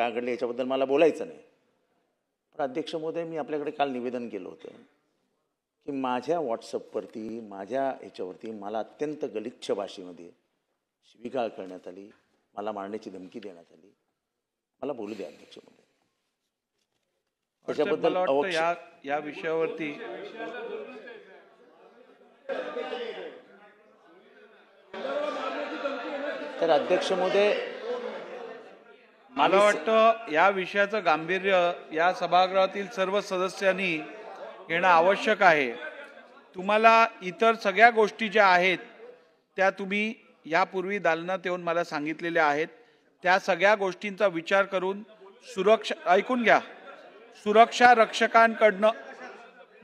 काय घडलं याच्याबद्दल मला बोलायचं नाही. पण अध्यक्ष महोदय, मी आपल्याकडे काल निवेदन केलं होतं की माझ्या व्हॉट्सअपवरती, माझ्या ह्याच्यावरती मला अत्यंत गलिच्छ भाषेमध्ये शिवीगाळ करण्यात आली, मला मारण्याची धमकी देण्यात आली. मला बोलू द्या अध्यक्ष महोदय. त्याच्याबद्दल या विषयावरती तर अध्यक्ष महोदय, मला वाटतं या विषयाचं गांभीर्य या सभागृहातील सर्व सदस्यांनी घेणं आवश्यक आहे. तुम्हाला इतर सगळ्या गोष्टी ज्या आहेत त्या तुम्ही यापूर्वी दालनात येऊन मला सांगितलेल्या आहेत. त्या सगळ्या गोष्टींचा विचार करून ऐकून घ्या, सुरक्षा रक्षकांकडनं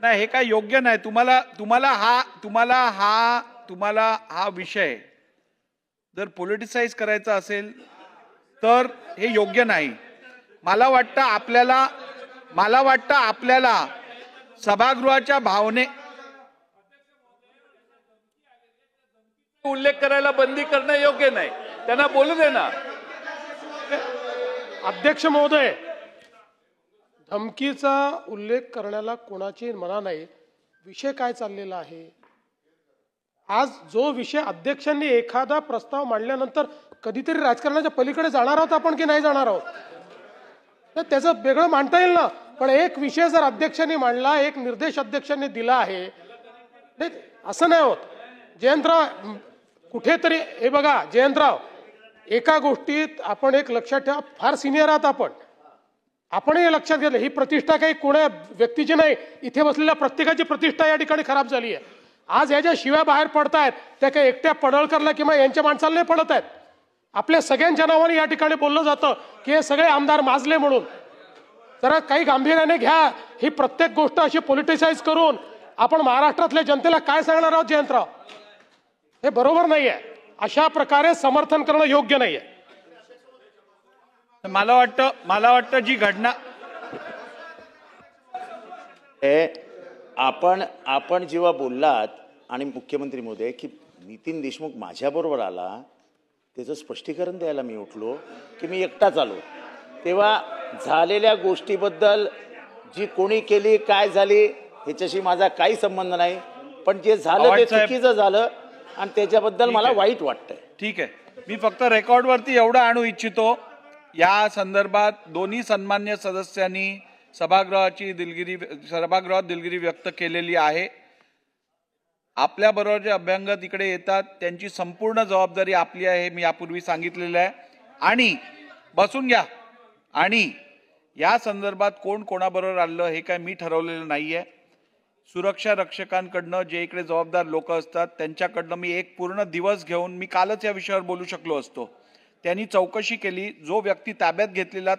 नाही, हे काय योग्य नाही. तुम्हाला हा विषय जर पॉलिटिसाइज करायचा असेल तर हे योग्य नाही. मला वाटतं आपल्याला सभागृहाच्या भावने उल्लेख करायला बंदी करणं योग्य नाही. त्यांना बोलू दे ना. अध्यक्ष महोदय, धमकीचा उल्लेख करण्याला कोणाची मना नाही. विषय काय चाललेला आहे आज, जो विषय अध्यक्षांनी एखादा प्रस्ताव मांडल्यानंतर कधीतरी राजकारणाच्या पलीकडे जाणार आहोत आपण की नाही जाणार आहोत, तर त्याचं वेगळं मांडता येईल ना. पण एक विषय जर अध्यक्षांनी मांडला, एक निर्देश अध्यक्षांनी दिला आहे, नाही असं नाही होत. जयंतराव, कुठेतरी हे बघा जयंतराव, एका गोष्टीत आपण एक लक्षात ठेवा, फार सिनियर आहात आपण हे लक्षात घेतलं, ही प्रतिष्ठा काही कोणा व्यक्तीची नाही, इथे बसलेल्या प्रत्येकाची प्रतिष्ठा या ठिकाणी खराब झाली आहे. आज ह्या ज्या शिव्या बाहेर पडतायत त्या काही एकट्या पडळकरला किंवा यांच्या माणसाला नाही पडत आहेत. आपल्या सगळ्यांच्या नावाने या ठिकाणी बोललं जातं की हे सगळे आमदार माजले म्हणून. जरा काही गांभीर्याने घ्या. ही प्रत्येक गोष्ट अशी पॉलिटिसाइज करून आपण महाराष्ट्रातल्या जनतेला काय सांगणार आहोत जयंतराव, हे बरोबर नाहीये. अशा प्रकारे समर्थन करणं योग्य नाहीये. मला वाटतं जी घटना आपण जेव्हा बोललात आणि मुख्यमंत्री महोदय की नितीन देशमुख माझ्याबरोबर आला, त्याचं स्पष्टीकरण द्यायला मी उठलो की मी एकटाच आलो, तेव्हा झालेल्या गोष्टीबद्दल जी कोणी केली, काय झाली, ह्याच्याशी माझा काही संबंध नाही. पण जे झालं ते चुकीचं झालं आणि त्याच्याबद्दल मला वाईट वाटतंय. ठीक आहे, मी फक्त रेकॉर्डवरती एवढं आणू इच्छितो, या संदर्भात दोन्ही सन्मान्य सदस्यांनी सभागृहात दिलगिरी व्यक्त केलेली आहे. आपल्याबरोबर जे अभ्यंगत इकडे येतात त्यांची संपूर्ण जबाबदारी आपली आहे, मी यापूर्वी सांगितलेलं आहे. आणि बसून घ्या. आणि या संदर्भात कोण कोणाबरोबर आलं हे काय मी ठरवलेलं नाहीये. सुरक्षा रक्षकांकडनं जे इकडे जबाबदार लोक असतात त्यांच्याकडनं मी एक पूर्ण दिवस घेऊन, मी कालच या विषयावर बोलू शकलो असतो, त्यांनी चौकशी केली. जो व्यक्ती ताब्यात घेतलेला